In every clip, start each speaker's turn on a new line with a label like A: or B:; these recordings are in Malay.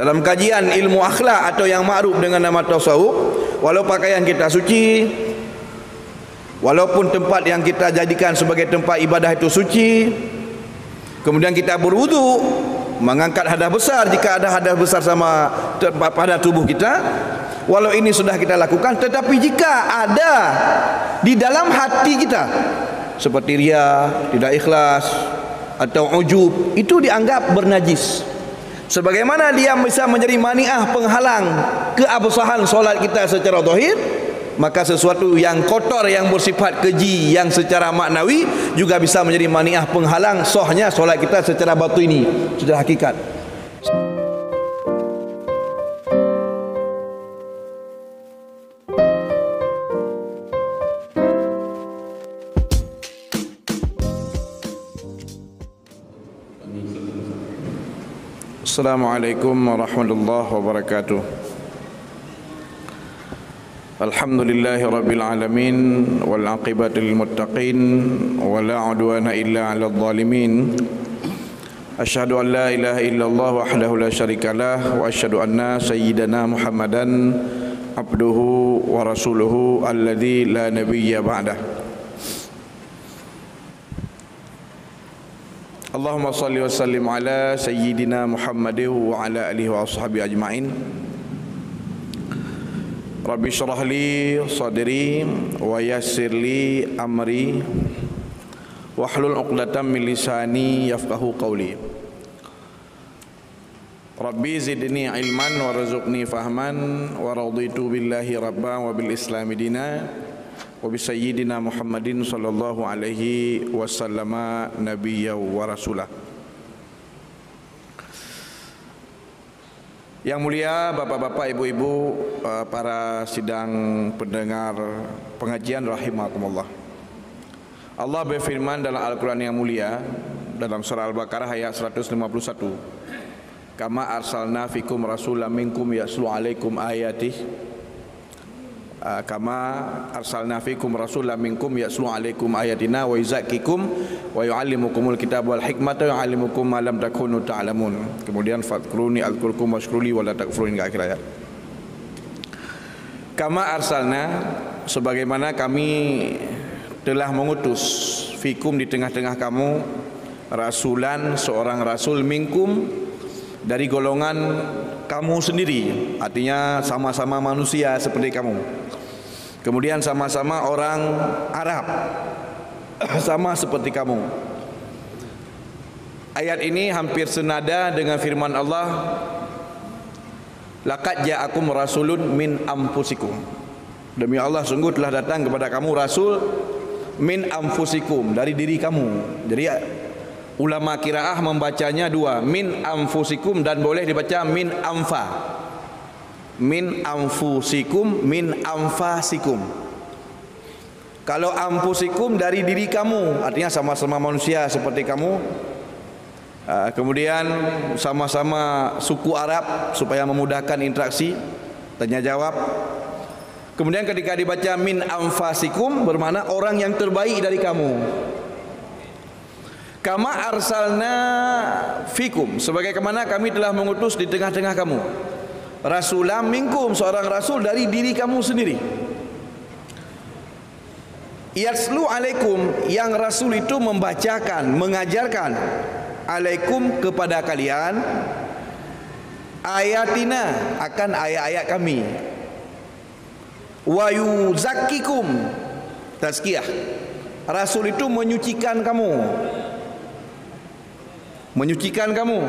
A: Dalam kajian ilmu akhlak atau yang ma'ruf dengan nama tasawuf, walau pakaian kita suci, walaupun tempat yang kita jadikan sebagai tempat ibadah itu suci, kemudian kita berwudu, mengangkat hadas besar jika ada hadas besar sama pada tubuh kita, walau ini sudah kita lakukan, tetapi jika ada di dalam hati kita seperti riya, tidak ikhlas atau ujub, itu dianggap bernajis. Sebagaimana dia bisa menjadi mani'ah penghalang keabsahan solat kita secara zahir, maka sesuatu yang kotor yang bersifat keji yang secara maknawi juga bisa menjadi mani'ah penghalang sahnya solat kita secara batini, secara hakikat. Assalamualaikum warahmatullahi wabarakatuh. Alhamdulillahi rabbil alamin, wal aqibatu lil muttaqin, wa la udwana illa 'alal zalimin. Asyhadu an la ilaha illallah wahdahu la syarikalah, wa asyhadu anna sayyidana Muhammadan abduhu wa rasuluhu alladzi la nabiyya ba'dah. Allahumma salli wa sallim ala sayyidina Muhammadin wa ala alihi wa ashabihi ajma'in. Rabbi syrah li sadri wa yassir li amri wahlul 'uqdatam min lisani yafqahu qawli. Rabbi zidni ilman warzuqni fahman wa raditu billahi rabban wa bil islami dina wa bi sayyidina Muhammadin sallallahu alaihi wasallama nabiyya wa rasulah. Yang mulia bapak-bapak, ibu-ibu, para sidang pendengar pengajian rahimakumullah. Allah berfirman dalam Al-Quran yang mulia dalam surah Al-Baqarah ayat 151, kama arsalna fikum rasulam minkum yatlu alaikum ayatih, kama arsalna fikum rasulam minkum yatlu alaikum ayatina wa yuzakkikum wa yuallimukumul kitab wal hikmata wa yuallimukum ma lam takunu ta'lamun. Kemudian fadkuruni azkurkum washkuruli wa la takfurun, ke akhir ayat. Kama arsalna, sebagaimana kami telah mengutus, fikum di tengah-tengah kamu, rasulan, seorang rasul, minkum, dari golongan kamu sendiri, artinya sama-sama manusia seperti kamu. Kemudian sama-sama orang Arab, sama seperti kamu. Ayat ini hampir senada dengan firman Allah, laqad ja'akum rasulun min anfusikum. Demi Allah, sungguh telah datang kepada kamu rasul min anfusikum, dari diri kamu. Jadi ulama qiraah membacanya dua, min anfusikum, dan boleh dibaca min anfa. Min anfusikum, min anfasikum. Kalau anfusikum dari diri kamu, artinya sama-sama manusia seperti kamu. Kemudian sama-sama suku Arab supaya memudahkan interaksi, tanya jawab. Kemudian ketika dibaca min anfasikum, bermakna orang yang terbaik dari kamu. Kama arsalna fikum, sebagaimana kami telah mengutus di tengah-tengah kamu, rasulam minkum, seorang rasul dari diri kamu sendiri. Yatslu alaikum, yang rasul itu membacakan, mengajarkan, alaikum, kepada kalian, ayatina, akan ayat-ayat kami, wa yuzakkikum, tazkiyah, rasul itu menyucikan kamu, menyucikan kamu,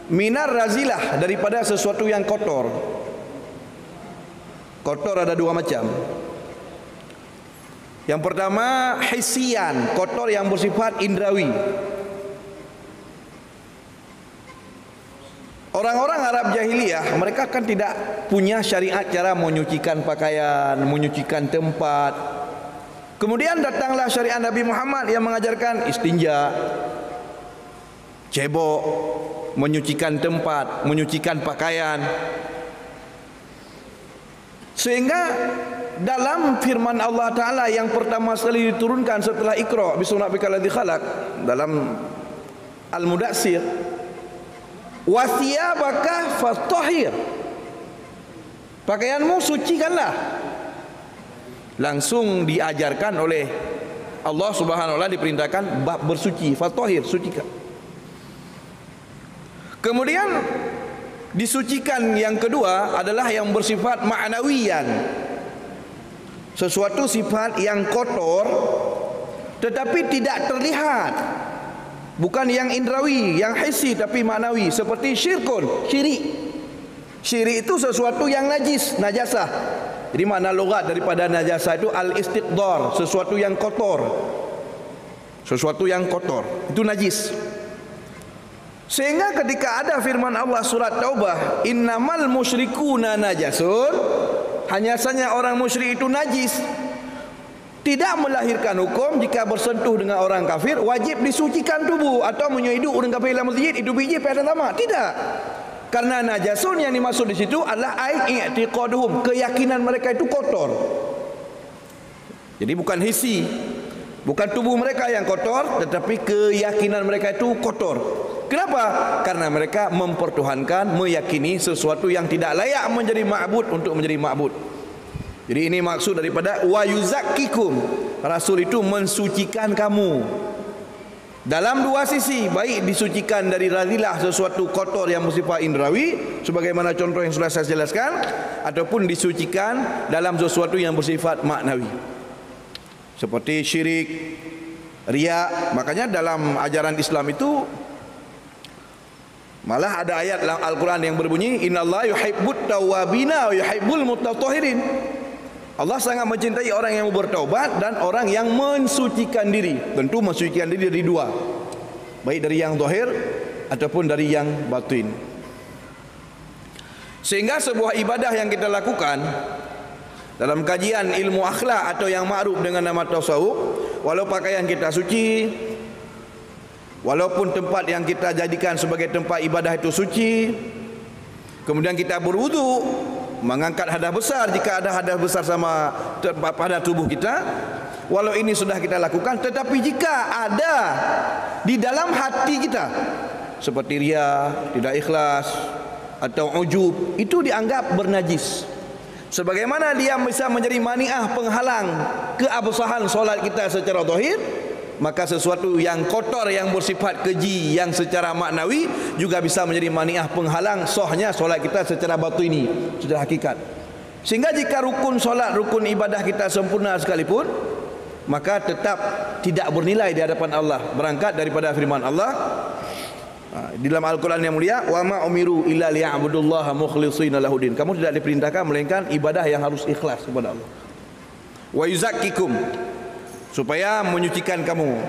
A: minar razilah, daripada sesuatu yang kotor. Kotor ada dua macam. Yang pertama hisian, kotor yang bersifat indrawi. Orang-orang Arab jahiliyah, mereka kan tidak punya syariat cara menyucikan pakaian, menyucikan tempat. Kemudian datanglah syariat Nabi Muhammad yang mengajarkan istinja, cebok, menyucikan tempat, menyucikan pakaian. Sehingga dalam firman Allah Ta'ala yang pertama sekali diturunkan setelah Iqra bismi rabbikal ladzi khalaq, dalam Al-Mudatsir, Wa thiyabaka fatahhir. Pakaianmu sucikanlah. Langsung diajarkan oleh Allah Subhanahu wa taala, diperintahkan bab bersuci, fatahhir, sucikan. Kemudian disucikan yang kedua adalah yang bersifat ma'nawiyan. Sesuatu sifat yang kotor tetapi tidak terlihat. Bukan yang indrawi, yang hissi, tapi maknawi. Seperti syirkun, syirik. Syirik itu sesuatu yang najis, najasah. Jadi makna logat daripada najasah itu al-istiqdar, sesuatu yang kotor. Sesuatu yang kotor, itu najis. Sehingga ketika ada firman Allah surat Taubah, innamal musyrikuna najasun, hanya saja orang musyrik itu najis, tidak melahirkan hukum jika bersentuh dengan orang kafir wajib disucikan tubuh atau menyuiduk dengan kafir dalam masjid itu biji pada lama. Tidak. Karena najasun yang dimaksud di situ adalah i'tiqaduhum, keyakinan mereka itu kotor. Jadi bukan hissi, bukan tubuh mereka yang kotor, tetapi keyakinan mereka itu kotor. Kenapa? Karena mereka mempertuhankan, meyakini sesuatu yang tidak layak menjadi ma'bud untuk menjadi ma'bud. Jadi ini maksud daripada wa yuzakkikum. Rasul itu mensucikan kamu dalam dua sisi, baik disucikan dari radilah sesuatu kotor yang bersifat indrawi sebagaimana contoh yang sudah saya jelaskan, ataupun disucikan dalam sesuatu yang bersifat maknawi seperti syirik, riya. Makanya dalam ajaran Islam itu malah ada ayat dalam Al-Quran yang berbunyi innallaha yuhibbut tawwabina wa yuhibbul mutatahhirin. Allah sangat mencintai orang yang bertaubat dan orang yang mensucikan diri. Tentu mensucikan diri dari dua, baik dari yang zahir ataupun dari yang batin. Sehingga sebuah ibadah yang kita lakukan dalam kajian ilmu akhlak atau yang ma'ruf dengan nama tasawuf, walau pakaian kita suci, walaupun tempat yang kita jadikan sebagai tempat ibadah itu suci, kemudian kita berwudu, mengangkat hadas besar jika ada hadas besar sama pada tubuh kita, walau ini sudah kita lakukan, tetapi jika ada di dalam hati kita seperti riya, tidak ikhlas atau ujub, itu dianggap bernajis. Sebagaimana dia bisa menjadi mani'ah, penghalang keabsahan solat kita secara zahir, maka sesuatu yang kotor yang bersifat keji yang secara maknawi juga bisa menjadi mani'ah, penghalang sahnya solat kita secara batini, secara hakikat. Sehingga jika rukun solat, rukun ibadah kita sempurna sekalipun, maka tetap tidak bernilai di hadapan Allah. Berangkat daripada firman Allah di dalam Al-Quran yang mulia, wa ma umiru illa liya'budullaha mukhlishina lahuddin. Kamu tidak diperintahkan melainkan ibadah yang harus ikhlas kepada Allah. Wa yuzakkikum, supaya menyucikan kamu.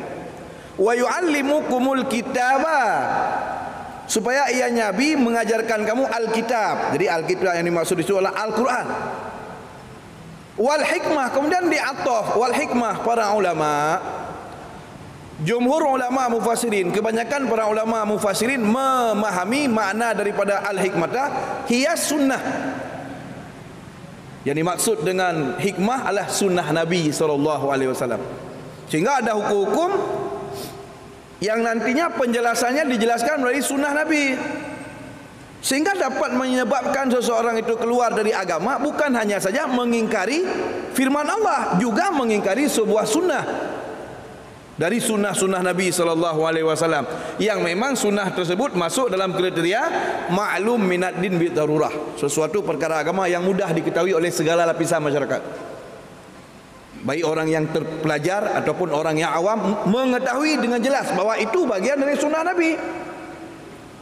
A: Wa yu'allimukumul kitaba, supaya ia Nabi mengajarkan kamu Alkitab. Jadi Alkitab yang dimaksud itu adalah Al-Quran. Wal hikmah, kemudian di'ataf wal hikmah. Para ulama, jumhur ulama mufassirin, kebanyakan para ulama mufassirin memahami makna daripada al-hikmah hiya sunnah. Yang dimaksud dengan hikmah adalah sunnah Nabi SAW. Sehingga ada hukum-hukum yang nantinya penjelasannya dijelaskan melalui sunnah Nabi, sehingga dapat menyebabkan seseorang itu keluar dari agama, bukan hanya saja mengingkari firman Allah, juga mengingkari sebuah sunnah dari sunnah-sunnah Nabi SAW, yang memang sunnah tersebut masuk dalam kriteria ma'lum minad din bi darurah, sesuatu perkara agama yang mudah diketahui oleh segala lapisan masyarakat, baik orang yang terpelajar ataupun orang yang awam mengetahui dengan jelas bahwa itu bagian dari sunnah Nabi.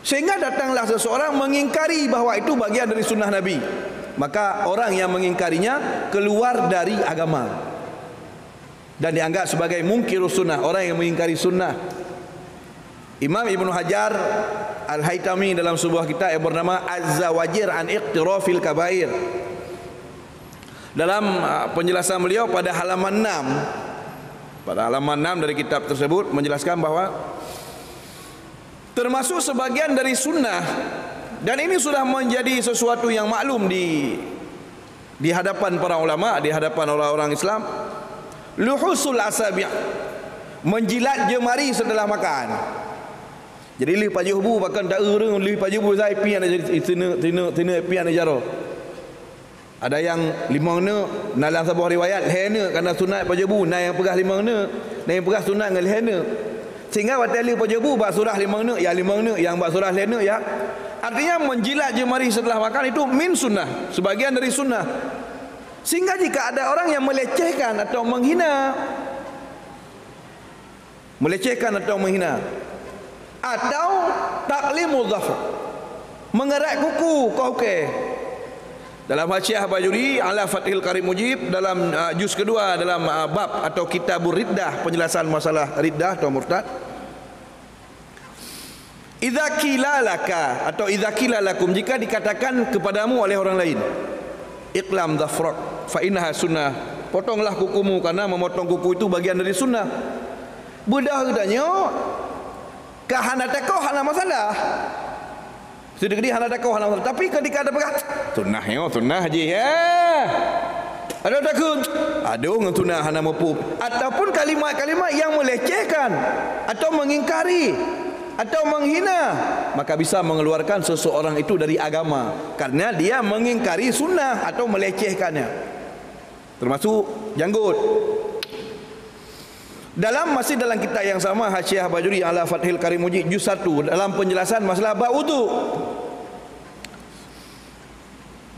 A: Sehingga datanglah seseorang mengingkari bahwa itu bagian dari sunnah Nabi, maka orang yang mengingkarinya keluar dari agama dan dianggap sebagai munkirus sunnah, orang yang mengingkari sunnah. Imam Ibnu Hajar Al-Haytami dalam sebuah kitab yang bernama Az-Zawajir an Iqtirafil Kabair, dalam penjelasan beliau pada halaman 6, dari kitab tersebut menjelaskan bahwa termasuk sebagian dari sunnah, dan ini sudah menjadi sesuatu yang maklum di hadapan para ulama, di hadapan orang-orang Islam, luhusul asabi', menjilat jemari setelah makan. Jadi lih pajuh bu bahkan tak urung lih pajuh bu saya pian jadi tina pian jaro. Ada yang limang ne dalam sebuah riwayat lehne kerana sunat pajuh bu, nah yang pegah limang ne, nah yang pegah sunat dengan lehne. Sehingga waktu lih pajuh bu bak surah limang ne, ya limang ne, yang bak surah lehne ya. Artinya menjilat jemari setelah makan itu min sunnah, sebagian dari sunnah. Sehingga jika ada orang yang melecehkan atau menghina, atau taklimul dhafar, mengerat kuku kauke. Dalam Hasyiah Bajuri ala Fathil Karim Mujib dalam juz kedua dalam bab atau kitabur riddah, penjelasan masalah riddah atau murtad. Idza qila laka atau idza qila lakum, jika dikatakan kepadamu oleh orang lain, iqlam dhafrak fa innaha sunnah, potonglah kukumu karena memotong kuku itu bagian dari sunnah. Budak katanya kahana takoh hana masalah. Sudah gede hana takoh hana masalah. Tapi ketika ada pegang sunnah yo, sunnah haji ya. Ada takut. Aduh dengan sunnah hana mampu. Ataupun kalimat-kalimat yang melecehkan atau mengingkari atau menghina, maka bisa mengeluarkan seseorang itu dari agama karena dia mengingkari sunnah atau melecehkannya. Termasuk janggut. Masih dalam kitab yang sama Hasyiah Bajuri ala Fathil Karim Mujib juz 1 dalam penjelasan masalah bab wudu.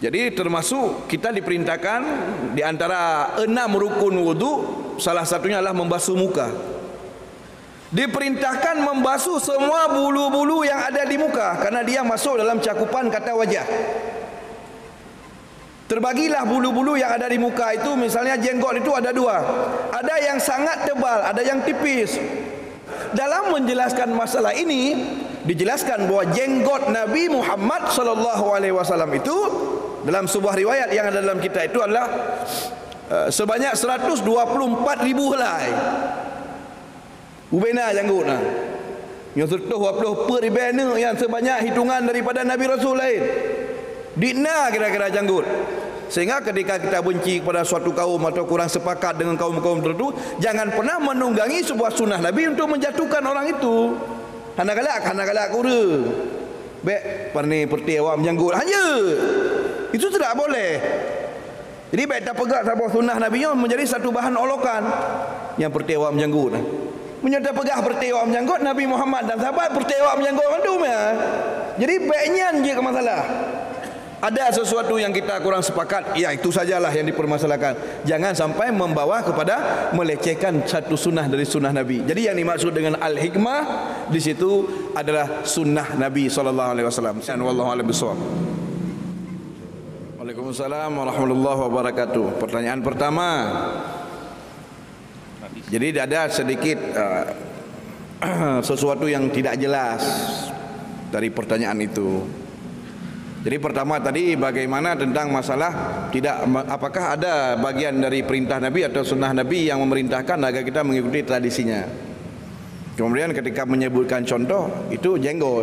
A: Jadi termasuk kita diperintahkan di antara 6 rukun wudu, salah satunya adalah membasuh muka. Diperintahkan membasuh semua bulu-bulu yang ada di muka karena dia masuk dalam cakupan kata wajah. Terbagilah bulu-bulu yang ada di muka itu, misalnya jenggot itu ada 2. Ada yang sangat tebal, ada yang tipis. Dalam menjelaskan masalah ini dijelaskan bahwa jenggot Nabi Muhammad SAW itu dalam sebuah riwayat yang ada dalam kitab itu adalah sebanyak 124.000 helai. Ubena janggut nah. Yang 120 per ibena yang sebanyak hitungan daripada Nabi Rasul lain. Dina kira-kira janggut. Sehingga ketika kita benci kepada suatu kaum atau kurang sepakat dengan kaum-kaum tertentu, jangan pernah menunggangi sebuah sunnah Nabi untuk menjatuhkan orang itu. Hana galak kura. Baik parni perti awam janggut hanya. Itu tidak boleh. Jadi baik tak pegang sebuah sunnah Nabi menjadi satu bahan olokan. Yang perti awam janggut. Menyata pegah perti awam janggut Nabi Muhammad dan sahabat perti awam janggut mandum ya. Jadi baiknya je ke masalah. Ada sesuatu yang kita kurang sepakat, ya itu sajalah yang dipermasalahkan. Jangan sampai membawa kepada melecehkan satu sunnah dari sunnah Nabi. Jadi yang dimaksud dengan al-hikmah di situ adalah sunnah Nabi SAW. Wallahu a'lam bishawab. Waalaikumsalam warahmatullahi wabarakatuh. Pertanyaan pertama. Jadi ada sedikit sesuatu yang tidak jelas dari pertanyaan itu. Jadi pertama tadi bagaimana tentang masalah apakah ada bagian dari perintah Nabi atau sunnah Nabi yang memerintahkan agar kita mengikuti tradisinya. Kemudian ketika menyebutkan contoh itu jenggot.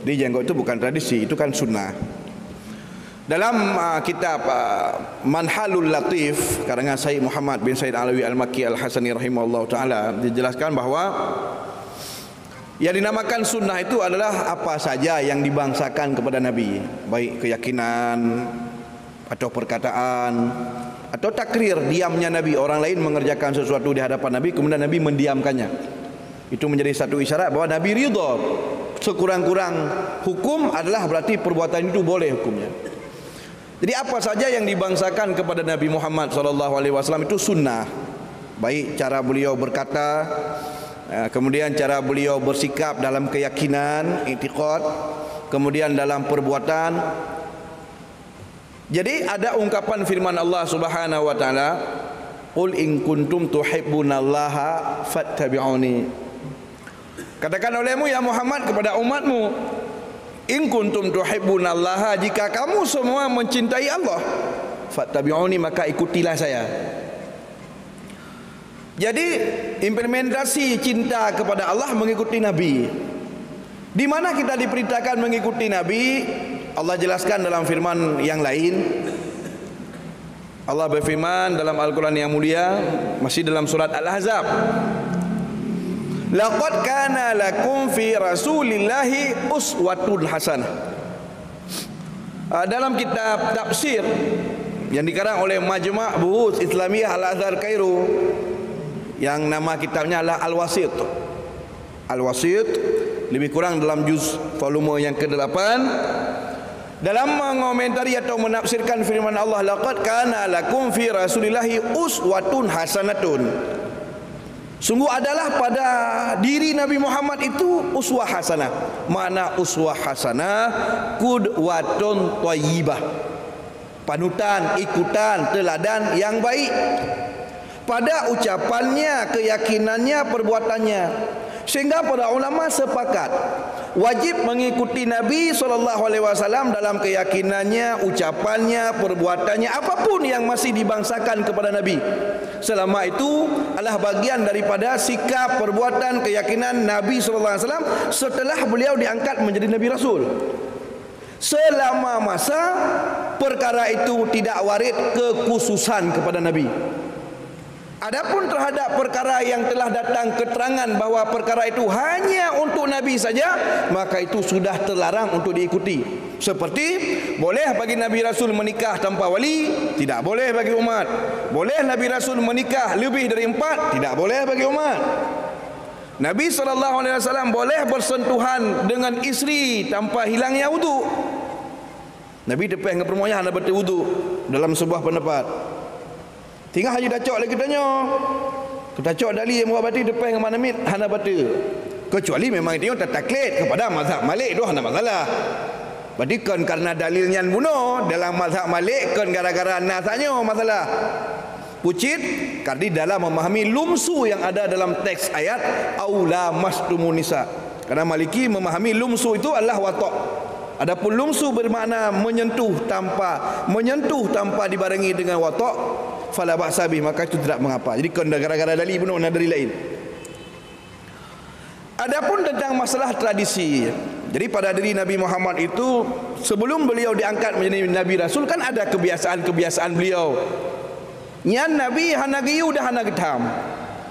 A: Di jenggot itu bukan tradisi, itu kan sunnah. Dalam kitab Manhalul Latif karangan Sayyid Muhammad bin Said Alawi Al-Makki Al-Hasani rahimahullah taala dijelaskan bahwa yang dinamakan sunnah itu adalah apa saja yang dibangsakan kepada Nabi, baik keyakinan atau perkataan atau takrir, diamnya Nabi. Orang lain mengerjakan sesuatu di hadapan Nabi kemudian Nabi mendiamkannya. Itu menjadi satu isyarat bahwa Nabi ridha. Sekurang-kurang hukum adalah berarti perbuatan itu boleh hukumnya. Jadi apa saja yang dibangsakan kepada Nabi Muhammad SAW itu sunnah. Baik cara beliau berkata, kemudian cara beliau bersikap dalam keyakinan, i'tiqad, kemudian dalam perbuatan. Jadi ada ungkapan firman Allah Subhanahu wa taala, "Qul in kuntum tuhibbunallaha fattabi'uni." Katakan olehmu ya Muhammad kepada umatmu, in kuntum tuhibbunallaha, jika kamu semua mencintai Allah, fattabi'uni, maka ikutilah saya. Jadi implementasi cinta kepada Allah mengikuti Nabi. Di mana kita diperintahkan mengikuti Nabi? Allah jelaskan dalam firman yang lain. Allah berfirman dalam Al-Quran yang mulia, masih dalam surat Al-Ahzab, Laqad kana lakum fi Rasulillahi uswatun hasanah. Dalam kitab tafsir yang dikarang oleh Majma' Buhuth Islamiyah Al-Azhar Kairo, yang nama kitabnya adalah Al-Wasit. Al-Wasit, lebih kurang dalam juz volume yang ke-8, dalam mengomentari atau menafsirkan firman Allah, laqad kana lakum fi Rasulillahi uswatun hasanatun. Sungguh adalah pada diri Nabi Muhammad itu uswah hasanah. Makna uswah hasanah, qudwatun thayyibah, panutan, ikutan, teladan yang baik pada ucapannya, keyakinannya, perbuatannya. Sehingga para ulama sepakat wajib mengikuti Nabi SAW dalam keyakinannya, ucapannya, perbuatannya, apapun yang masih dibangsakan kepada Nabi. Selama itu adalah bagian daripada sikap, perbuatan, keyakinan Nabi SAW setelah beliau diangkat menjadi Nabi Rasul. Selama masa perkara itu tidak warid kekhususan kepada Nabi. Adapun terhadap perkara yang telah datang keterangan bahawa perkara itu hanya untuk Nabi saja, maka itu sudah terlarang untuk diikuti. Seperti boleh bagi Nabi Rasul menikah tanpa wali, tidak boleh bagi umat. Boleh Nabi Rasul menikah lebih dari 4, tidak boleh bagi umat. Nabi SAW boleh bersentuhan dengan isteri tanpa hilangnya wudu. Nabi depan dengan permohonan hana betul wudu dalam sebuah pendapat. Tinggal Haji Dacok lagi tanya, Dacok dalil yang buat batin depan dengan manamit hana betul. Kecuali memang dia tak taklid kepada mazhab Malik, itu hana masalah. Berarti kan karena dalilnya bunuh dalam mazhab Malik, kan gara-gara nasanya masalah. Pucit karena dalam memahami lumsu yang ada dalam teks ayat aula mastumun nisa. Karena Maliki memahami lumsu itu adalah watok. Adapun lumsu bermakna menyentuh tanpa dibarengi dengan watok, fala ba'sa bih, maka itu tidak mengapa. Jadi kan gara-gara dalil bunuh dalil lain. Adapun tentang masalah tradisi, jadi pada diri Nabi Muhammad itu sebelum beliau diangkat menjadi Nabi Rasul kan ada kebiasaan-kebiasaan beliau. Nyan Nabi hana giyu dah hana getam.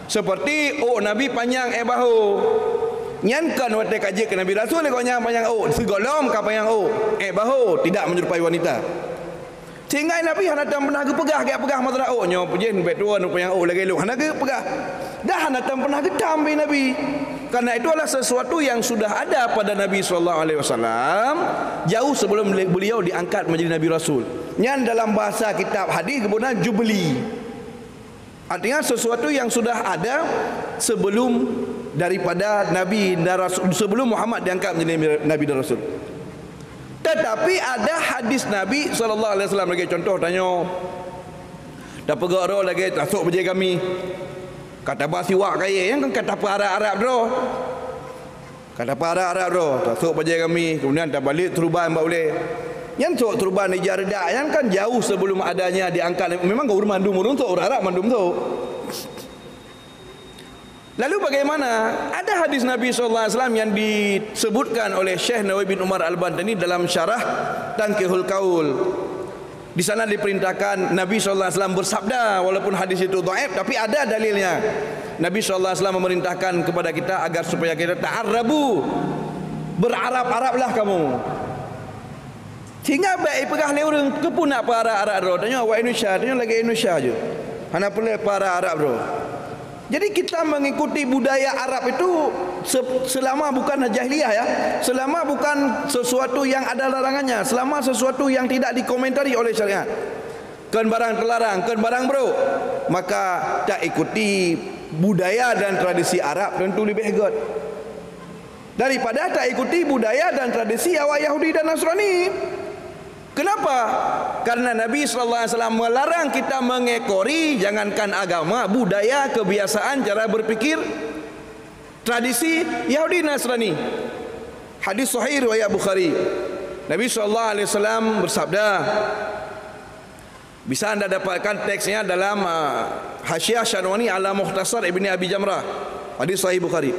A: Seperti Nabi panjang bahu. Nyan kan waktu kaji ke Nabi Rasul kau nyang panjang segolom ka panjang bahu tidak menyerupai wanita. Sehingga Nabi hana tam pernah pegah masalah nyo pujen betuan panjang lagi lu hana pegah. Dah hana tam pernah getam Nabi. Karena itu adalah sesuatu yang sudah ada pada Nabi SAW jauh sebelum beliau diangkat menjadi Nabi Rasul. Yang dalam bahasa kitab hadis kemudian jubli, artinya sesuatu yang sudah ada sebelum daripada Nabi dan Rasul, sebelum Muhammad diangkat menjadi Nabi dan Rasul. Tetapi ada hadis Nabi SAW lagi, contoh tanya dah pegak roh lagi tasuk berjaya kami kata bahasa wak kaya yang kan kata apa Arab doh, kata apa Arab doh tasuk berjaya kami, kemudian tak balik teruban mbak boleh yang tok teruban di Jardah yang kan jauh sebelum adanya diangkat. Memang kau mandum untuk orang Arab mandum tu. Lalu bagaimana? Ada hadis Nabi SAW yang disebutkan oleh Syekh Nawawi bin Umar Al-Bantani dalam syarah Tanqihul Qaul. Di sana diperintahkan Nabi SAW bersabda, walaupun hadis itu dhaif tapi ada dalilnya. Nabi SAW memerintahkan kepada kita agar supaya kita ta'arrabu, berarab-arablah kamu. Sehingga baik pegah le orang kepun nak para Arab ro, tanya awak Indonesia, tanya lagi Indonesia je. Hana perlu para Arab ro. Jadi kita mengikuti budaya Arab itu selama bukan jahiliyah ya, selama bukan sesuatu yang ada larangannya, selama sesuatu yang tidak dikomentari oleh syariat. Kan barang terlarang, kan barang bro, maka tak ikuti budaya dan tradisi Arab tentu lebih hebat daripada tak ikuti budaya dan tradisi awak Yahudi dan Nasrani. Kenapa? Karena Nabi SAW melarang kita mengekori, jangankan agama, budaya, kebiasaan, cara berpikir, tradisi Yahudi Nasrani. Hadis sahih riwayat Bukhari. Nabi SAW bersabda, bisa anda dapatkan teksnya dalam Hasyiah Syanwani ala Mukhtasar Ibni Abi Jamrah. Hadis sahih Bukhari.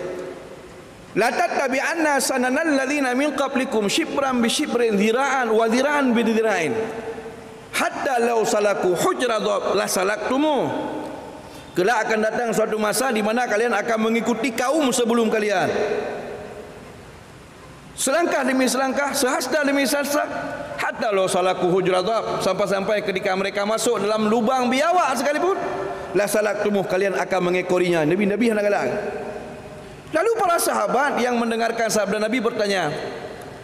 A: La tattabi'anna sananal ladzina min qablikum shibran bi shibrin dhira'an wa dhira'an bi dhira'in hatta law salaku hujra dhab la salaktumu Kelak akan datang suatu masa di mana kalian akan mengikuti kaum sebelum kalian. Selangkah demi selangkah, sehasta demi sehasta, hatta law salaku hujratab, sampai-sampai ketika mereka masuk dalam lubang biawak sekalipun, la salaktumuh, kalian akan mengekorinya. Nabi-nabi hendak galak. Lalu para sahabat yang mendengarkan sabda Nabi bertanya,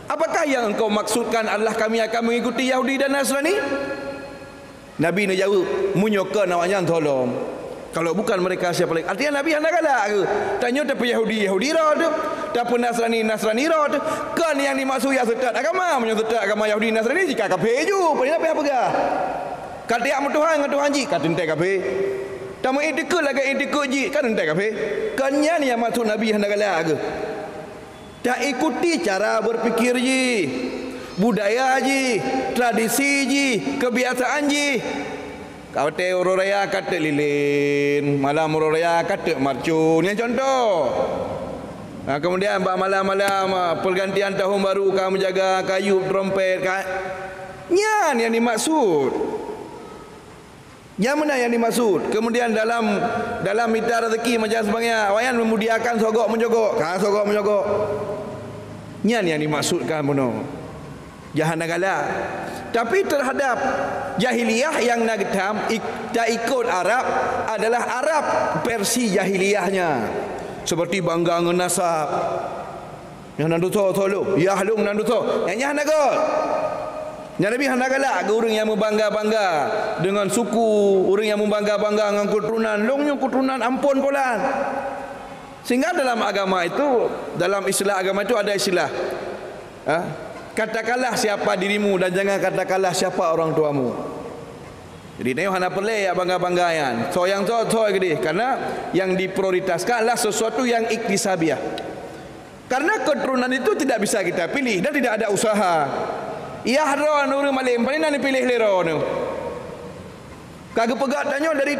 A: apakah yang engkau maksudkan adalah kami akan mengikuti Yahudi dan Nasrani? Nabi nak jawab, munyokan awaknya tolong. Kalau bukan mereka siapa lagi? Artinya Nabi hendak galak ke? Tanya tapi Yahudi rod, tapi Nasrani rod. Kan yang dimaksud yang setat agama, menyertat agama Yahudi Nasrani jika kafir ju, pada apa yang pegah? Kata yang Tuhan dengan Tuhan ji, kata entek kafir. Tamu itikut lagi itikut ji, kan entek kafir. Kan yang maksud Nabi hendak galak ke? Tak ikuti cara berfikir ji, budaya ji, tradisi ji, kebiasaan ji. Kau te orang raya kata lilin, malam orang raya kata marcun. Yang contoh. Nah, kemudian malam-malam pergantian tahun baru kamu jaga kayu trompet. Yang dimaksud. Yang mana yang dimaksud? Kemudian dalam minta rezeki macam sebagainya, awayan memudiakan sogok menjogok. Sogok menjogok. Yang dimaksudkan benar. Jangan galak. Tapi terhadap jahiliyah yang nagtam tak ikut Arab adalah Arab versi jahiliyahnya. Seperti bangga dengan nasab. Yang nandu tolong, ya halung nandu to. Yang nagot. Yang Nabi hendak galak ke orang yang membangga-bangga dengan suku, orang yang membangga-bangga dengan keturunan, longnya keturunan ampun polan. Sehingga dalam agama itu, dalam istilah agama itu ada istilah. Katakanlah siapa dirimu dan jangan katakanlah siapa orang tuamu. Jadi ini hanya perlu ya bangga-banggayan. So yang so gede, karena yang diprioritaskan adalah sesuatu yang iktisabiah. Karena keturunan itu tidak bisa kita pilih dan tidak ada usaha. Ia haron orang malim, paling nak pilih lero tu. Kagak pegat tanya dari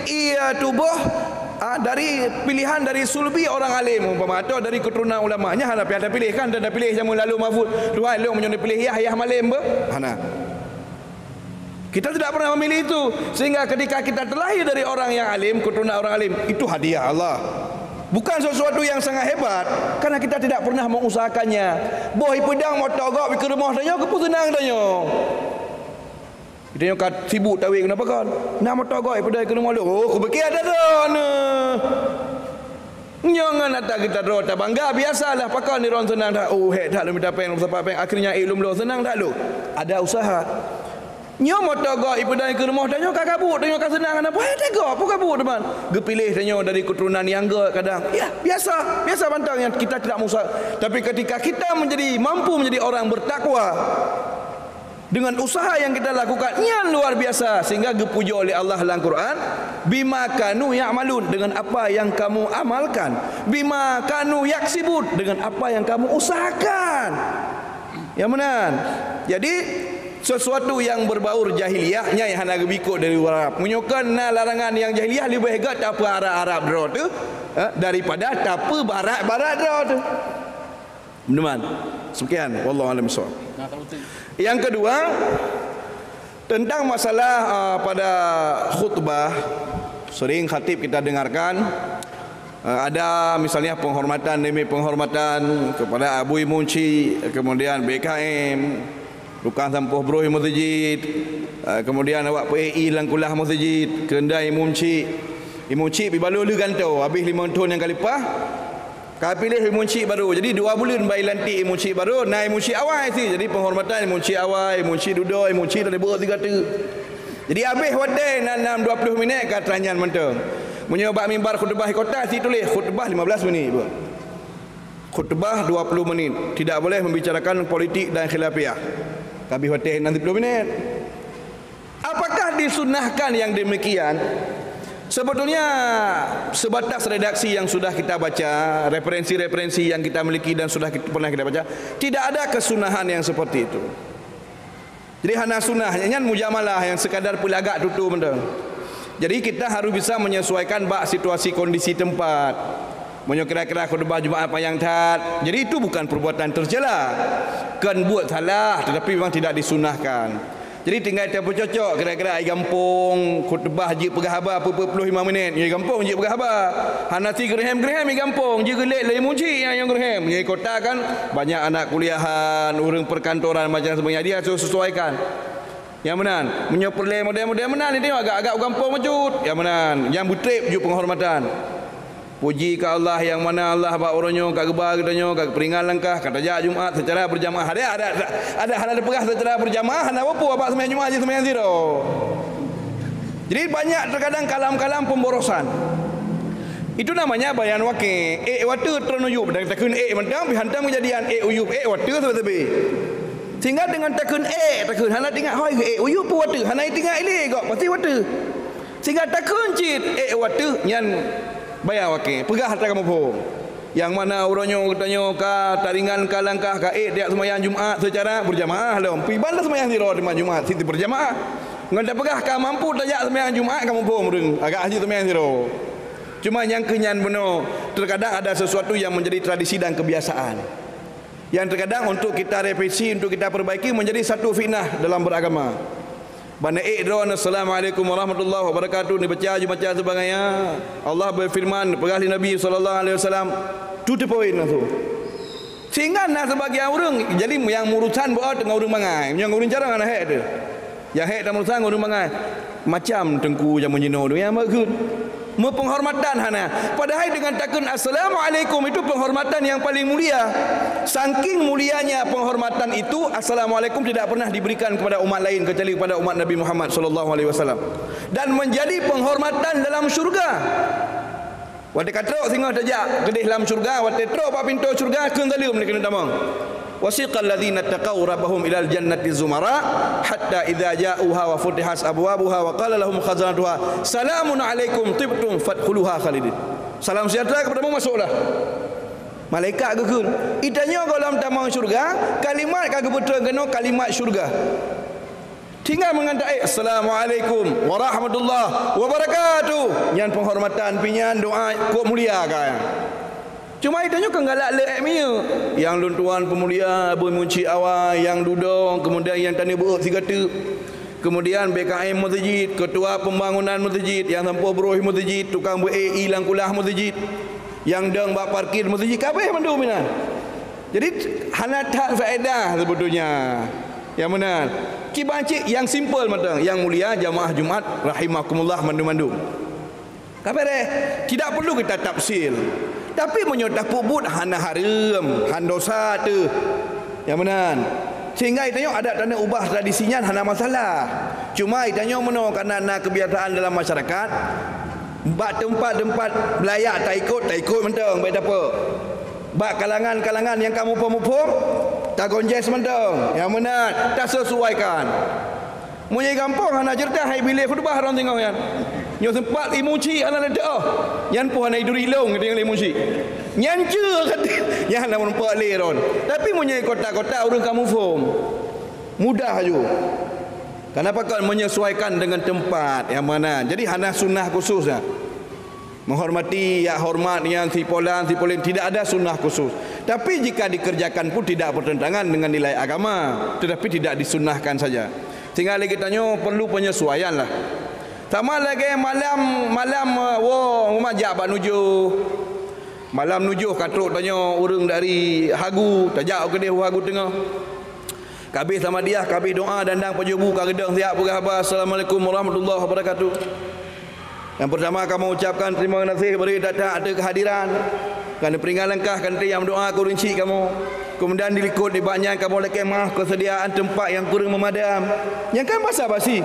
A: ia tubuh. Dari pilihan dari sulbi orang alim umpama atau dari keturunan ulamanya hana ada pilih kan, ada pilih jamu lalu mahfud dua lu menjadi pilih ayah malim be hana. Kita tidak pernah memilih itu, sehingga ketika kita terlahir dari orang yang alim, keturunan orang alim, itu hadiah Allah, bukan sesuatu yang sangat hebat, karena kita tidak pernah mengusahakannya. Boh pedang mau togok ke rumah tanya kepu senang tanya. Dia kat sibuk tawik kenapa kan? Nama togoi pada ke rumah lu. Oh, aku fikir ada ron. Jangan ada kita ron tak bangga biasalah pakai ni ron senang dah. Oh, dah lu minta peng sampai peng akhirnya ilmu lu senang dah lu. Ada usaha. Nyomo togoi pada ke rumah tanya kak kabut tanya kak senang apa tega apa kabut teman. Gepilih tanya dari keturunan yang kadang. Ya, biasa bantang yang kita tidak musa. Tapi ketika kita mampu menjadi orang bertakwa, dengan usaha yang kita lakukan yang luar biasa, sehingga dipuji oleh Allah dalam Quran, bima kanu ya'malun, dengan apa yang kamu amalkan, bima kanu yaksibun, dengan apa yang kamu usahakan. Yang benar. Jadi sesuatu yang berbaur jahiliyahnya yang hendak bikut dari Arab. Menyokan larangan yang jahiliyah lebih hebat apa Arab dro tu daripada apa barat dro tu. Teman-teman, sekian wallahu a'lam bishawab. Yang kedua, tentang masalah pada khutbah, sering khatib kita dengarkan ada misalnya penghormatan demi penghormatan kepada Abu Munci, kemudian BKM, Rukan Sampuh Bro Masjid, kemudian awak PAI Langkulah Masjid, Kendai Munci, Munci bibalu lu gantau habis 5 tahun yang kalipah. Kau pilih imunci baru. Jadi 2 bulan bayi lantik imunci baru. Nah imunci awal sih. Jadi penghormatan imunci awal, imunci duduk, imunci dari bawah 3 tu. Jadi habis wadai 6-20 minit kat ranyan mentang. Menyebab mimbar khutbah kota si tulis khutbah 15 minit. Khutbah 20 menit. Tidak boleh membicarakan politik dan khilafiah. Habis wadai 60 minit. Apakah disunahkan yang demikian? Sebetulnya sebatas redaksi yang sudah kita baca, referensi-referensi yang kita miliki dan sudah pernah kita baca, tidak ada kesunahan yang seperti itu. Jadi hanya sunnah, yang mujamalah yang sekadar pelagak tutu benda. Jadi kita harus bisa menyesuaikan bak situasi kondisi tempat. Kira-kira khutbah Jumaat Payang Tat. Jadi itu bukan perbuatan tercela. Kan buat salah tetapi memang tidak disunahkan. Jadi tinggal tiap cocok kira-kira ai gampung khutbah je pegah haba apa 25 minit. Ai gampung je pegah haba. Hanati gerhem-gerhem ai gampung je gelek lai munci yang gerhem. Ai kota kan banyak anak kuliahan, urang perkantoran macam sebagainya dia sesuaikan. Yang menan, menyoperle model-model menan ni tengok agak-agak gampung macut. Yang menan, yang butrip je penghormatan. Puji ke Allah yang mana Allah bak orangnya kat gebar katanya kat peringan langkah kat tajak Jumaat secara berjamaah. Ada hal pegah secara berjamaah ada apa abak sembahyang Jumaat je sembahyang zero. Jadi banyak terkadang kalam-kalam pemborosan. Itu namanya bayan wakil. Waktu terunjuk dan takun mentang bihantam kejadian uyup waktu sebab-sebab. Sehingga dengan takun takun hana tinggal hoi uyup waktu hana tinggal ile kok pasti waktu. Sehingga takun cit waktu nyan bayar wakil, pegah harta kamu pun. Yang mana orangnya katanya ka taringan ka langkah ka dia sembahyang Jumaat secara berjamaah lom. Pi bandar sembahyang zero di Jumaat siti berjamaah. Ngan pegah ka mampu tajak sembahyang Jumaat kamu pun murung agak haji sembahyang zero. Cuma yang kenyan benar terkadang ada sesuatu yang menjadi tradisi dan kebiasaan. Yang terkadang untuk kita revisi, untuk kita perbaiki menjadi satu fitnah dalam beragama. Bana idron assalamualaikum warahmatullahi wabarakatuh dibaca baca sebagainya. Allah berfirman pegah Nabi sallallahu alaihi wasallam to the point tu. Sehingga nak sebagian orang jadi yang urusan bawa tengah orang mangai. Yang orang jarang ana hek tu. Yang hek dalam urusan orang mangai. Macam tengku yang menyino tu yang bagus. Penghormatan hana. Padahal dengan takun assalamualaikum itu penghormatan yang paling mulia. Saking mulianya penghormatan itu, assalamualaikum tidak pernah diberikan kepada umat lain kecuali kepada umat Nabi Muhammad sallallahu alaihi wasallam. Dan menjadi penghormatan dalam syurga. Wate katrok singa tajak kedih dalam syurga, wate trok pak pintu syurga keun zalim ni kena tamang. Wasiqal ladzina taqaw rabbahum ilal jannati zumara hatta idza ja'uha wa futihat abwabuha wa qala lahum khazanatuha salamun alaikum tibtum fadkhuluha khalidin. Salam sejahtera kepadamu, masuklah. Malaikat gekun. Itanya dalam tamang syurga, kalimat kagak betul kena kalimat syurga. Tinggal mengatakan assalamualaikum warahmatullahi wabarakatuh. Yang penghormatan pinyan doa kok mulia kan. Cuma itanya kenggalak le minya. Yang luntuan pemulia bermunci awal, yang dudung, kemudian yang tani berut si kata. Kemudian BKM masjid, ketua pembangunan masjid, yang sampai beruh masjid, tukang BAE langkulah masjid. Yang deng bak parkir masjid kabeh mandu minan. Jadi hana tak faedah sebetulnya. Yang mana? Kibancik yang simple matang, yang mulia jamaah Jumaat rahimakumullah mandu-mandu. Kabeh tidak perlu kita tafsir. Tapi menyotah pubut hana haram, han dosa tu. Yang mana? Sehingga itanya ada tanda ubah tradisinya hana masalah. Cuma itanya meno karena kebiasaan dalam masyarakat. Bak tempat-tempat belayak tak ikut mentang baik apa. Bak kalangan-kalangan yang kamu pemupum tak gonjes mentang. Yang mana tak sesuaikan. Munyi gampang anak cerita hai bilik khutbah orang tengok kan. Nyo sempat imuci anak ada. Yan pun anak iduri long kata yang imuci. Nyan je kata yang nak nampak leron. Tapi munyi kota-kota orang kamu faham. Mudah aja. Kenapa kau menyesuaikan dengan tempat yang mana? Jadi hana sunnah khususnya. Menghormati ya hormat yang sipolan tidak ada sunnah khusus. Tapi jika dikerjakan pun tidak bertentangan dengan nilai agama, tetapi tidak disunnahkan saja. Sehingga lagi tanya perlu penyesuaian lah. Sama lagi malam majak bak nujuh. Malam nujuh katruk tanya orang dari Hagu, tajak ke dia Hagu tengah. Kabih sama dia, kabih doa dandang pajubu ka gedang siap pegah khabar assalamualaikum warahmatullahi wabarakatuh. Yang pertama kamu ucapkan terima kasih beri datang ada kehadiran. Kerana peringat langkah kan yang doa aku rinci kamu. Kemudian dilikut di banyak kamu lagi maaf kesediaan tempat yang kurang memadam. Yang kan basa-basi.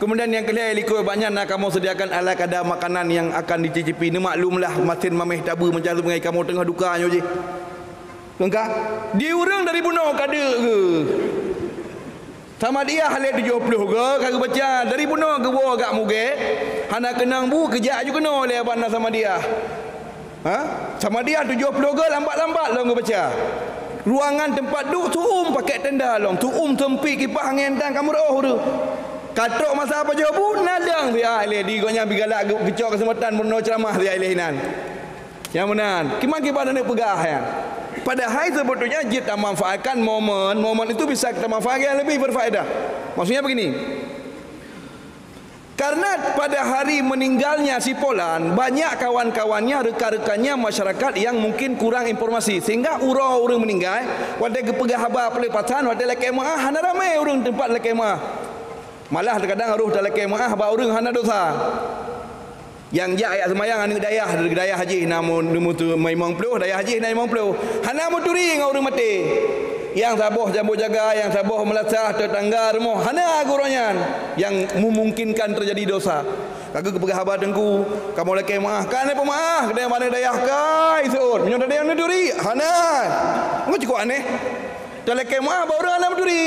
A: Kemudian yang kedua likut banyak nak kamu sediakan ala kadar makanan yang akan dicicipi. Ni maklumlah masin mameh tabu macam tu mengai kamu tengah dukanya je. Engkau dia orang dari bunuh kada ke? Sama dia halit 70 ke kagak baca dari bunuh ke bawah agak muge. Hana kenang bu kejak ju kena oleh abang sama dia. Ha? Sama dia 70 ke lambat-lambat long baca. Ruangan tempat duduk tuum pakai tenda long. Tuum tempi kipas angin dan kamu roh tu. Katrok masa apa je bu nadang dia ile di gonya bigalak gecok kesempatan bunuh ceramah dia ile hinan. Yang menan. Kiman kipas nak pegah ya. Padahal sebetulnya kita manfaatkan momen itu bisa kita manfaatkan yang lebih berfaedah. Maksudnya begini, karena pada hari meninggalnya si Polan, banyak kawan-kawannya, rekan-rekannya masyarakat yang mungkin kurang informasi, sehingga orang meninggal, wadah kepegah habar pelepatan, wadah laki maah, hana ramai orang tempat laki maah. Malah terkadang aruh dalam laki maah, habar orang hana dosa. Yang ayat semayang anak dayah haji namun tu memang peluh dayah haji memang peluh. Hana muturi dengan orang mati. Yang saboh jambu jaga, yang saboh melasah tetangga rumah, hana guronyan yang memungkinkan terjadi dosa. Kagak kepegah habar dengku, kamu laki maah, kan apa maah, kedai mana dayah kai seut, menyoda dayah muturi, hana. Enggak cukup aneh. Dan laki maah baru hana muturi.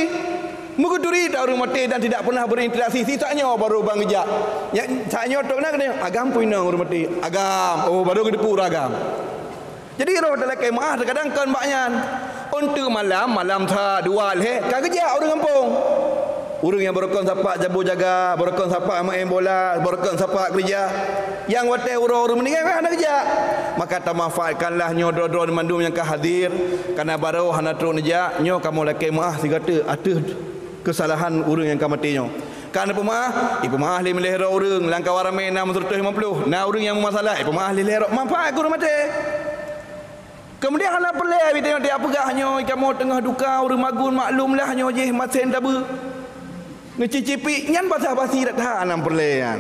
A: Menguturi tak orang mati dan tidak pernah berinteraksi. Sisanya baru bang ejak. Yang saknya tok nak kena agam puina orang mati. Agam. Oh baru ke depu agam. Jadi roh dalam kemah terkadang kan baknya untuk malam tha dua leh. Kan kerja orang kampung. Orang yang berkon sapak jabu jaga, berkon sapak main bola, berkon sapak kerja. Yang watai orang meninggal kan ada kerja. Maka tamanfaatkanlah nyo dro-dro mandum yang hadir karena baru hana tro neja nyo kamu laki maah sigata atuh kesalahan orang yang kamatinya. Kan pemaah, pemaah le melihara orang, langkah warame 650. Nah orang yang masalah, pemaah le lihara manfaat guru mati. Kemudian hana pelai tengok dia pegahnya kamu tengah duka orang magun maklumlah nyo je masen tabu. Ngecicipi nyan basah-basi dak tahan 6 pelai kan.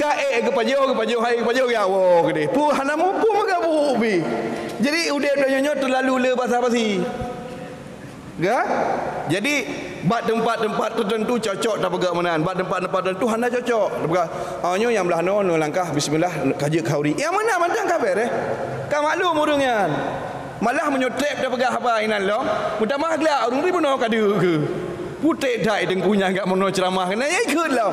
A: Kae ke pajo hai pajo ya wo gede. Pu hana mampu magabu bi. Jadi udah nyo terlalu le basah-basi. Ga? Jadi bak tempat-tempat tertentu cocok tak pegak menan. Bak tempat-tempat tertentu hana cocok. Tak pegak. Awaknya yang belah no langkah bismillah kaji kauri. Yang mana macam kabar Kan maklum urungnya. Malah menyotrep tak pegak apa inan lo. Mudah mah gelak urung ribu no kadu ke. Putih dai dengkunya enggak mono ceramah kena ya ikut lah.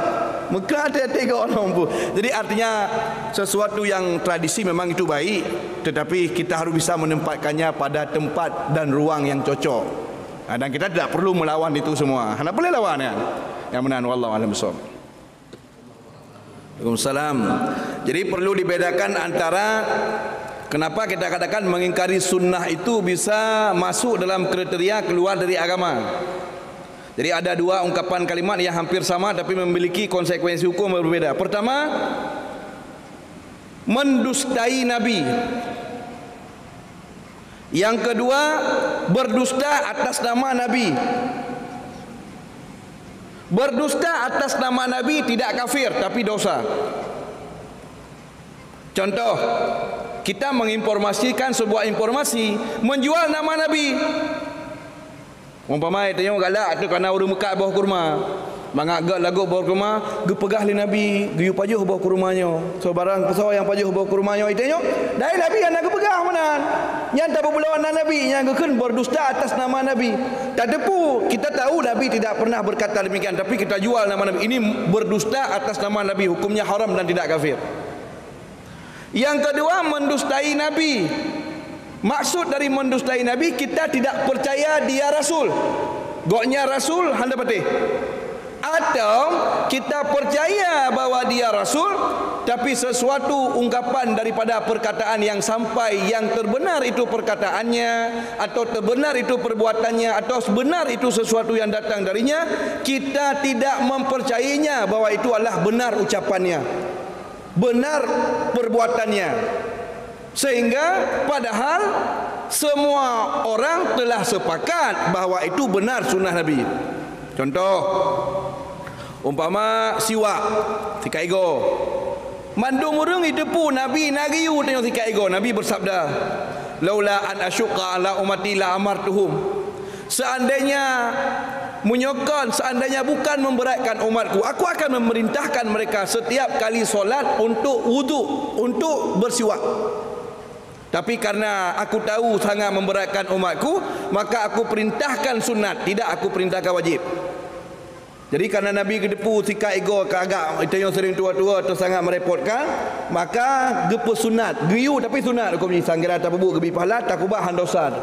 A: Maka hati-hati kau orang pun. Jadi artinya sesuatu yang tradisi memang itu baik, tetapi kita harus bisa menempatkannya pada tempat dan ruang yang cocok. Dan kita tidak perlu melawan itu semua. Hendak boleh lawan ya. Yang benar wallahu a'lam bishawab. Waalaikumsalam. Jadi perlu dibedakan antara kenapa kita katakan mengingkari sunnah itu bisa masuk dalam kriteria keluar dari agama. Jadi ada dua ungkapan kalimat yang hampir sama tapi memiliki konsekuensi hukum berbeda. Pertama, mendustai Nabi. Yang kedua, berdusta atas nama Nabi. Berdusta atas nama Nabi tidak kafir tapi dosa. Contoh, kita menginformasikan sebuah informasi, menjual nama Nabi. Umpama tengok galak tu kerana orang Mekah bawah kurma. Mangak gak lagu bawah kurma, ge pegah li Nabi, ge pajuh bawah kurmanya. So barang pesawat yang pajuh bawah kurmanya tengok, dari Nabi yang nak pegah menan. Yang tak berlawan Nabi, yang gekeun berdusta atas nama Nabi. Tak depu, kita tahu Nabi tidak pernah berkata demikian, tapi kita jual nama Nabi. Ini berdusta atas nama Nabi, hukumnya haram dan tidak kafir. Yang kedua, mendustai Nabi. Maksud dari mendustai Nabi, kita tidak percaya dia Rasul. Goknya Rasul, handa patih. Atau kita percaya bahwa dia Rasul, tapi sesuatu ungkapan daripada perkataan yang sampai yang terbenar itu perkataannya, atau terbenar itu perbuatannya, atau sebenar itu sesuatu yang datang darinya, kita tidak mempercayainya bahwa itu adalah benar ucapannya, benar perbuatannya. Sehingga padahal semua orang telah sepakat bahwa itu benar sunnah Nabi. Contoh, umpama siwak sikat ego. Mandung urang idepu Nabi nagiu tengok sikat ego. Nabi bersabda, "Laula an asyqa ala ummati la amartuhum." Seandainya menyokong, seandainya bukan memberatkan umatku, aku akan memerintahkan mereka setiap kali solat untuk wudu, untuk bersiwak. Tapi karena aku tahu sangat memberatkan umatku, maka aku perintahkan sunat, tidak aku perintahkan wajib. Jadi karena Nabi kedepu sikat ego agak itu yang sering tua-tua atau sangat merepotkan, maka gepu sunat, giu tapi sunat hukum ni sanggira tak bubuk gebi pahala tak ubah handosan.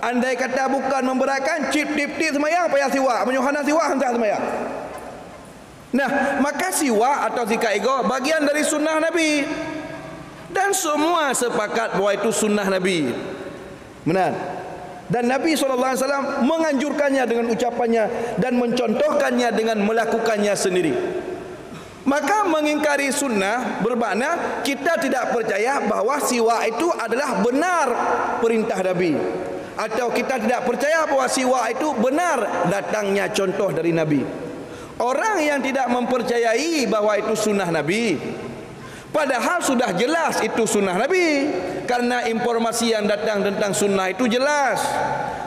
A: Andai kata bukan memberatkan, cip tip semayang payah siwak, menyuhana siwak hantar semayang. Nah, maka siwak atau sikat ego bagian dari sunnah Nabi. Dan semua sepakat bahwa itu sunnah Nabi. Benar. Dan Nabi SAW menganjurkannya dengan ucapannya dan mencontohkannya dengan melakukannya sendiri. Maka mengingkari sunnah bermakna kita tidak percaya bahawa siwak itu adalah benar perintah Nabi, atau kita tidak percaya bahawa siwak itu benar datangnya contoh dari Nabi. Orang yang tidak mempercayai bahawa itu sunnah Nabi, padahal sudah jelas itu sunnah Nabi, karena informasi yang datang tentang sunnah itu jelas,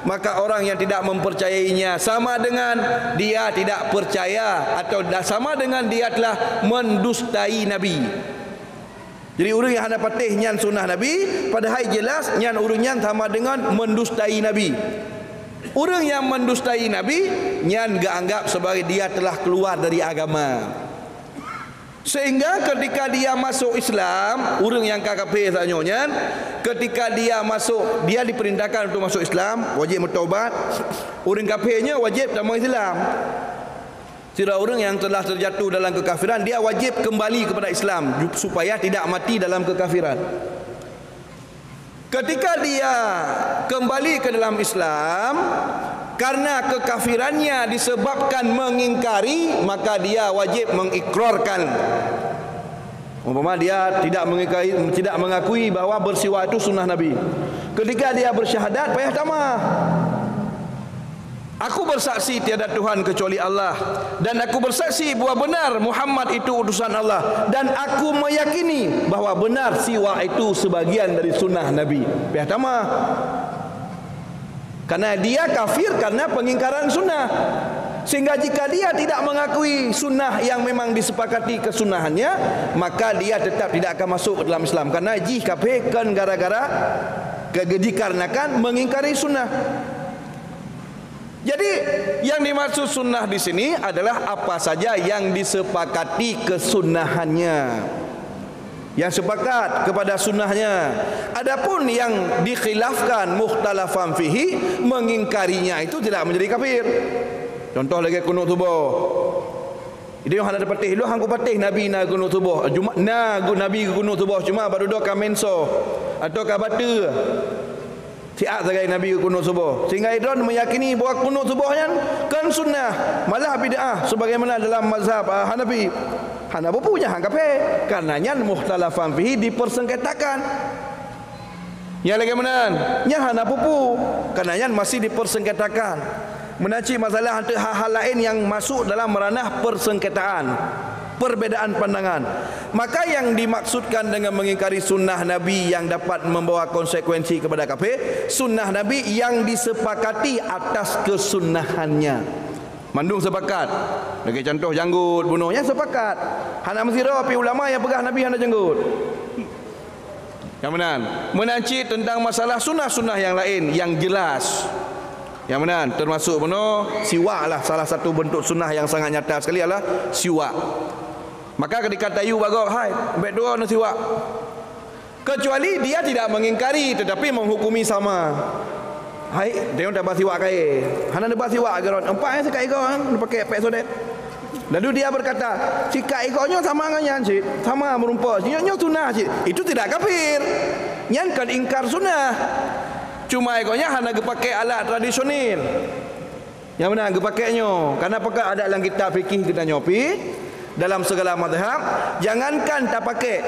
A: maka orang yang tidak mempercayainya sama dengan dia tidak percaya, atau sama dengan dia telah mendustai Nabi. Jadi orang yang hendak patih nyan sunnah Nabi, padahal jelas nyan urang nyan sama dengan mendustai Nabi. Orang yang mendustai Nabi nyan gak anggap sebagai dia telah keluar dari agama. Sehingga ketika dia masuk Islam, orang yang kafir tanya, ketika dia masuk, dia diperintahkan untuk masuk Islam, wajib bertaubat. Orang kafirnya wajib dalam Islam. Tidak, orang yang telah terjatuh dalam kekafiran, dia wajib kembali kepada Islam supaya tidak mati dalam kekafiran. Ketika dia kembali ke dalam Islam karena kekafirannya disebabkan mengingkari, maka dia wajib mengikrarkan. Umpama dia tidak mengakui bahawa bersiwak itu sunnah Nabi. Ketika dia bersyahadat, payah tamah. Aku bersaksi tiada Tuhan kecuali Allah, dan aku bersaksi bahawa benar Muhammad itu utusan Allah, dan aku meyakini bahawa benar siwak itu sebagian dari sunnah Nabi. Payah tamah. Karena dia kafir karena pengingkaran sunnah. Sehingga jika dia tidak mengakui sunnah yang memang disepakati kesunahannya, maka dia tetap tidak akan masuk ke dalam Islam. Karena jih kafir kan gara-gara dikarenakan mengingkari sunnah. Jadi yang dimaksud sunnah di sini adalah apa saja yang disepakati kesunahannya, yang sepakat kepada sunnahnya. Adapun yang dikhilafkan mukhtalafan fihi, mengingkarinya itu tidak menjadi kafir. Contoh lagi kunut subuh. Dia yang ada patih lu hang patih Nabi na kunut subuh. Jumaat na Nabi kunut subuh cuma baru doa kamenso atau kabata. Siap sebagai Nabi kunut subuh. Sehingga idron meyakini bahawa kunut subuhnya kan sunnah, malah bid'ah sebagaimana dalam mazhab Hanafi. Hanafi punya hang kafir. Karenanya mukhtalafan fihi dipersengketakan. Ya lagi mana? Nya Hanafi pu. Karenanya masih dipersengketakan. Menaci masalah antara hal-hal lain yang masuk dalam ranah persengketaan, perbedaan pandangan. Maka yang dimaksudkan dengan mengingkari sunnah Nabi yang dapat membawa konsekuensi kepada kafir, sunnah Nabi yang disepakati atas kesunahannya. Mandung sepakat. Bagi contoh janggut bunuhnya sepakat. Hana mesira pi ulama yang pegang Nabi hana janggut. Yang benar, menanci tentang masalah sunnah-sunnah yang lain yang jelas. Yang benar, termasuk benar siwak lah, salah satu bentuk sunnah yang sangat nyata sekali adalah siwak. Maka ketika tayu bagok, hai, ambil dua nak siwak. Kecuali dia tidak mengingkari tetapi menghukumi sama. Hai, dia dah basiwak kai. Hana dah basiwak geron. Empat yang sekat ikau kan, pakai pek sodet. Lalu dia berkata, sikat ikonyo sama dengan cik, sama merumpah. Nyo sunnah cik. Itu tidak kafir. Yang kan ingkar sunnah. Cuma ikonnya hanya pakai alat tradisional. Yang mana pakainya? Karena pakai adat dalam kitab fikih kita nyopi dalam segala mazhab, jangankan tak pakai.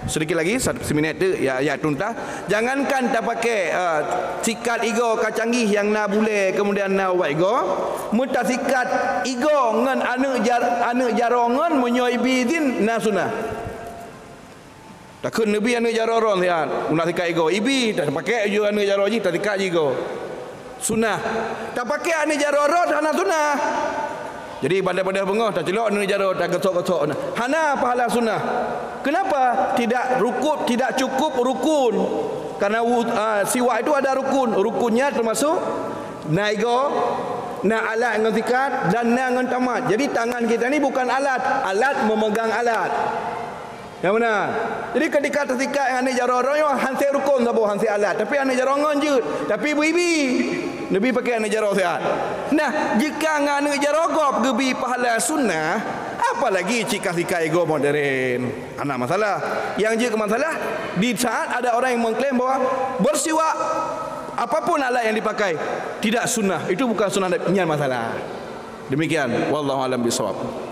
A: Sedikit lagi, seminit tu ya tuntah. Jangankan tak pakai sikat igo kacanggih yang na bule kemudian na ubat igo, muta sikat igo ngan anu jarongan menyoibi din na sunah. Takkan Nabi anu jaroron ya, una sikat igo ibi tak pakai ju anu jaroji tak sikat igo. Sunah. Tak pakai anu jaroron hana sunah. Jadi pada bengah tak celok anu jaro tak gosok-gosok. Hana pahala sunah. Kenapa? Tidak cukup rukun. Karena siwak itu ada rukun. Rukunnya termasuk naigo, na alat dengan sikat dan na dengan tamat. Jadi tangan kita ni bukan alat, alat memegang alat. Yang benar. Jadi ketika tersikat dengan ni jaroron hansi rukun sabo hansi alat. Tapi ane jarongan je. Tapi ibu-ibi Nabi pakai ane jaro sihat. Nah, jika ane jarogop gebi pahala sunnah, apalagi jika sikat ego modern. Anak masalah. Yang je ke masalah di saat ada orang yang mengklaim bahawa bersiwak apapun alat yang dipakai tidak sunnah, itu bukan sunnah Nabi, masalah. Demikian, wallahu alam bisawab.